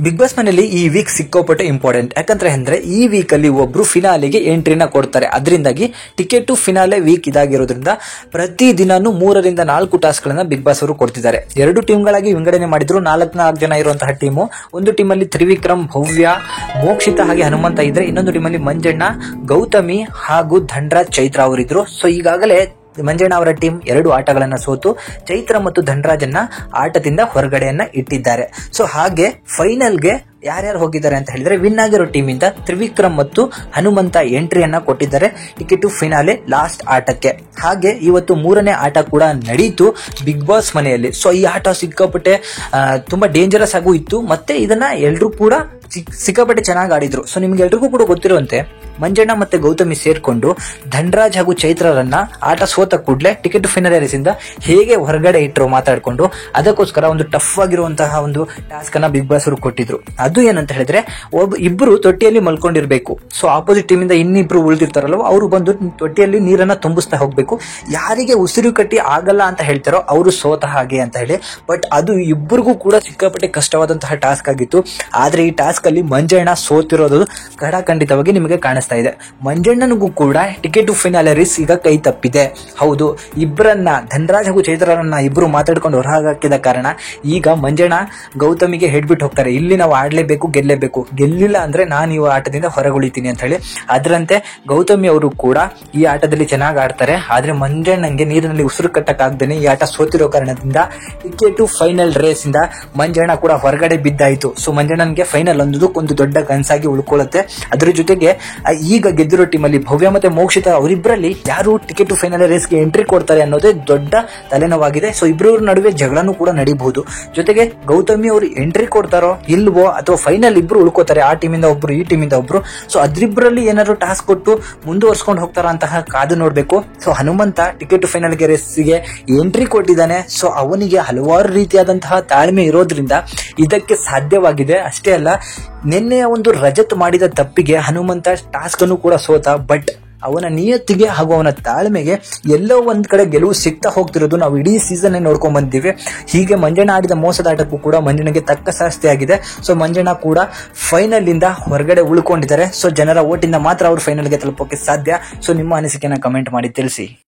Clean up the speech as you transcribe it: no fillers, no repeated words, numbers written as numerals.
Big boss ಮನೆಯಲ್ಲಿ ಈ weak ಸಿಕ್ಕೋಪಟ್ಟೆ important. ಯಾಕಂದ್ರೆ ಈ ವೀಕ್ ಅಲ್ಲಿ ಒಬ್ರು ಫಿನಾಲೆಗೆ ಎಂಟ್ರಿನ ಕೊಡ್ತಾರೆ. ಅದರಿಂದಾಗಿ ಟಿಕೆಟ್ ಟು ಫಿನಾಲೆ ವೀಕ್ ಇದಾಗಿರೋದ್ರಿಂದ ಪ್ರತಿ ದಿನಾನು 3 ರಿಂದ 4 ಟಾಸ್ಕ್ ಗಳನ್ನ ಬಿಗ್ ಬಾಸ್ ಅವರು ಕೊಡ್ತಿದ್ದಾರೆ. 2 ಟೀಮ್ಗಳಾಗಿ ವಿಂಗಡಣೆ ಮಾಡಿದ್ರು. 4 ಜನ ಇರುವಂತಹ ಟೀಮು. ಒಂದು ಟೀಮಲ್ಲಿ ತ್ರಿವಿಕ್ರಮ್, ಭವ್ಯ, ಮೋಕ್ಷಿತ ಹಾಗೆ ಹನುಮಂತ ಇದ್ರೆ, ಇನ್ನೊಂದು ಟೀಮಲ್ಲಿ ಮಂಜಣ್ಣ, ಗೌತಮಿ ಹಾಗೂ ಧನ್ರಾಜ್, ಚೈತ್ರ ಅವರಿದ್ರು. ಸೊ ಈಗಾಗಲೇ ಮಂಜಣ್ಣ ಅವರ ಟೀಮ್ 2 ಆಟಗಳನ್ನ ಸೋತು ಚೈತ್ರ ಮತ್ತು ಧನ್ರಾಜನ್ನ ಆಟದಿಂದ ಹೊರಗಡೆಯನ್ನ ಇಟ್ಟಿದ್ದಾರೆ. ಸೊ ಹಾಗೆ ಫೈನಲ್ಗೆ ಯಾರ್ಯಾರು ಹೋಗಿದ್ದಾರೆ ಅಂತ ಹೇಳಿದ್ರೆ, ವಿನ್ ಆಗಿರೋ ಟೀಮ್ ಇಂದ ತ್ರಿವಿಕ್ರಮ್ ಮತ್ತು ಹನುಮಂತ ಎಂಟ್ರಿಯನ್ನ ಕೊಟ್ಟಿದ್ದಾರೆ ಟಿಕೆಟ್ ಟು ಫಿನಾಲೆ ಲಾಸ್ಟ್ ಆಟಕ್ಕೆ. ಹಾಗೆ ಇವತ್ತು 3ನೇ ಆಟ ಕೂಡ ನಡೀತು ಬಿಗ್ ಬಾಸ್ ಮನೆಯಲ್ಲಿ. ಸೊ ಈ ಆಟ ಸಿಕ್ಕಾಪಟ್ಟೆ ತುಂಬಾ ಡೇಂಜರಸ್ ಆಗೂ ಇತ್ತು. ಮತ್ತೆ ಇದನ್ನ ಎಲ್ರು ಕೂಡ ಸಿಕ್ಕಾಪಟ್ಟೆ ಚೆನ್ನಾಗಿ ಆಡಿದ್ರು. ಸೊ ನಿಮ್ಗೆ ಎಲ್ರಿಗೂ ಕೂಡ ಗೊತ್ತಿರುವಂತೆ ಮಂಜಣ್ಣ ಮತ್ತೆ ಗೌತಮಿ ಸೇರ್ಕೊಂಡು ಧನ್ರಾಜ್ ಹಾಗೂ ಚೈತ್ರರನ್ನ ಆಟ ಸೋತ ಕೂಡಲೇ ಟಿಕೆಟ್ ಟು ಫಿನಾಲೆ ರೇಸ್ ಇಂದ ಹೇಗೆ ಹೊರಗಡೆ ಇಟ್ಟರು ಮಾತಾಡ್ಕೊಂಡು, ಅದಕ್ಕೋಸ್ಕರ ಒಂದು ಟಫ್ ಆಗಿರುವಂತಹ ಒಂದು ಟಾಸ್ಕ್ ಅನ್ನ ಬಿಗ್ ಬಾಸ್ ಅವರು ಕೊಟ್ಟಿದ್ರು. ಅದು ಏನಂತ ಹೇಳಿದ್ರೆ, ಇಬ್ರು ತೊಟ್ಟಿಯಲ್ಲಿ ಮಲ್ಕೊಂಡಿರ್ಬೇಕು. ಸೊ ಆಪೋಸಿಟ್ ಟೀಮ್ ಇಂದ ಇನ್ನಿಬ್ರು ಉಳಿದಿರ್ತಾರಲ್ವ, ಅವರು ಬಂದು ತೊಟ್ಟಿಯಲ್ಲಿ ನೀರನ್ನ ತುಂಬಿಸ್ತಾ ಹೋಗ್ಬೇಕು. ಯಾರಿಗೆ ಉಸಿರು ಕಟ್ಟಿ ಆಗಲ್ಲ ಅಂತ ಹೇಳ್ತಾರೋ ಅವರು ಸೋತ ಹಾಗೆ ಅಂತ ಹೇಳಿ. ಬಟ್ ಅದು ಇಬ್ಬರಿಗೂ ಕೂಡ ಸಿಕ್ಕಾಪಟ್ಟೆ ಕಷ್ಟವಾದಂತಹ ಟಾಸ್ಕ್ ಆಗಿತ್ತು. ಆದ್ರೆ ಈ ಟಾಸ್ಕ್ ಅಲ್ಲಿ ಮಂಜಣ್ಣ ಸೋತಿರೋದು ಖಂಡಿತವಾಗಿ ನಿಮಗೆ ಕಾಣಿಸ್ತಾ ಇದೆ. ಮಂಜಣ್ಣನಿಗೂ ಕೂಡ ಟಿಕೆಟ್ ಟು ಫಿನಾಲೆ ರೇಸ್ ಈಗ ಕೈ ತಪ್ಪಿದೆ. ಹೌದು, ಇಬ್ಬರನ್ನ ಧನ್ರಾಜ್ ಹಾಗೂ ಚೈತ್ರರನ್ನ ಇಬ್ರು ಮಾತಾಡ್ಕೊಂಡು ಹೊರಹಾಕಿದ ಕಾರಣ ಈಗ ಮಂಜಣ್ಣ ಗೌತಮಿಗೆ ಹೇಳ್ಬಿಟ್ಟು ಹೋಗ್ತಾರೆ, ಇಲ್ಲಿ ನಾವು ಆಡ್ಲೇಬೇಕು, ಗೆಲ್ಲೇಬೇಕು, ಗೆಲ್ಲಿಲ್ಲ ಅಂದ್ರೆ ನಾನು ಈ ಆಟದಿಂದ ಹೊರಗುಳಿತೀನಿ ಅಂತ ಹೇಳಿ. ಅದರಂತೆ ಗೌತಮಿ ಅವರು ಕೂಡ ಈ ಆಟದಲ್ಲಿ ಚೆನ್ನಾಗಿ ಆಡ್ತಾರೆ. ಆದ್ರೆ ಮಂಜಣ್ಣಂಗೆ ನೀರಿನಲ್ಲಿ ಉಸಿರು ಕಟ್ಟಕ್ಕಾಗ್ದೇನೆ ಈ ಆಟ ಸೋತಿರೋ ಕಾರಣದಿಂದ ಟಿಕೆಟ್ ಟು ಫೈನಲ್ ರೇಸ್ ಇಂದ ಮಂಜಣ್ಣ ಕೂಡ ಹೊರಗಡೆ ಬಿದ್ದಾಯ್ತು. ಸೊ ಮಂಜಣ್ಣನ್ಗೆ ಫೈನಲ್ ಒಂದು ದೊಡ್ಡ ಕನಸಾಗಿ ಉಳ್ಕೊಳ್ಳುತ್ತೆ. ಅದ್ರ ಜೊತೆಗೆ ಈಗ ಗೆದ್ದಿರೋ ಟೀಮಲ್ಲಿ ಭವ್ಯ ಮತ್ತೆ ಮೋಕ್ಷಿತ ಅವರಿಬ್ಬರಲ್ಲಿ ಯಾರು ಟಿಕೆಟ್ ಟು ಫೈನಲ್ ರೇಸ್ಗೆ ಎಂಟ್ರಿ ಕೊಡ್ತಾರೆ ಅನ್ನೋದೇ ದೊಡ್ಡ ತಲೆನೋವಾಗಿದೆ. ಸೊ ಇಬ್ಬರ ನಡುವೆ ಜಗಳನೂ ಕೂಡ ನಡೀಬಹುದು. ಜೊತೆಗೆ ಗೌತಮಿ ಅವರು ಎಂಟ್ರಿ ಕೊಡ್ತಾರೋ ಇಲ್ವೋ, ಅಥವಾ ಫೈನಲ್ ಇಬ್ರು ಉಳ್ಕೋತಾರೆ, ಆ ಟೀಮಿಂದ ಒಬ್ರು ಈ ಟೀಮಿಂದ ಒಬ್ರು. ಸೊ ಅದ್ರಿಬ್ಬರಲ್ಲಿ ಏನಾದ್ರು ಟಾಸ್ಕ್ ಕೊಟ್ಟು ಮುಂದುವರ್ಸ್ಕೊಂಡು ಹೋಗ್ತಾರ ಅಂತಹ ಕಾದು ನೋಡ್ಬೇಕು. So Hanumantha ticket to final ರೇಸ್ಗೆ ಎಂಟ್ರಿ ಕೊಟ್ಟಿದ್ದಾನೆ. ಸೊ ಅವನಿಗೆ ಹಲವಾರು ರೀತಿಯಾದಂತಹ ತಾಳ್ಮೆ ಇರೋದ್ರಿಂದ ಇದಕ್ಕೆ ಸಾಧ್ಯವಾಗಿದೆ. ಅಷ್ಟೇ ಅಲ್ಲ, ನಿನ್ನೆ ಒಂದು ರಜತ್ ಮಾಡಿದ ತಪ್ಪಿಗೆ ಹನುಮಂತ ಟಾಸ್ಕ್ ಅನ್ನು ಕೂಡ ಸೋತ. ಬಟ್ ಅವನ ನಿಯತ್ತಿಗೆ ಹಾಗೂ ಅವನ ತಾಳ್ಮೆಗೆ ಎಲ್ಲೋ ಒಂದ್ ಕಡೆ ಗೆಲುವು ಸಿಗ್ತಾ ಹೋಗ್ತಿರೋದು ನಾವು ಇಡೀ ಸೀಸನ್ ನೋಡ್ಕೊಂಡ್ ಬಂದಿದ್ದೀವಿ. ಹೀಗೆ ಮಂಜಣ್ಣ ಆಡಿದ ಮೋಸದ ಆಟಕ್ಕೂ ಕೂಡ ಮಂಜಣ್ಣಗೆ ತಕ್ಕ ಶಾಸ್ತಿ ಆಗಿದೆ. ಸೊ ಮಂಜಣ್ಣ ಕೂಡ ಫೈನಲ್ ಇಂದ ಹೊರಗಡೆ ಉಳ್ಕೊಂಡಿದ್ದಾರೆ. ಸೊ ಜನರ ಓಟಿಂದ ಮಾತ್ರ ಅವರು ಫೈನಲ್ಗೆ ತಲುಪೋಕೆ ಸಾಧ್ಯ. ಸೊ ನಿಮ್ಮ ಅನಿಸಿಕೆನ ಕಮೆಂಟ್ ಮಾಡಿ ತಿಳಿಸಿ.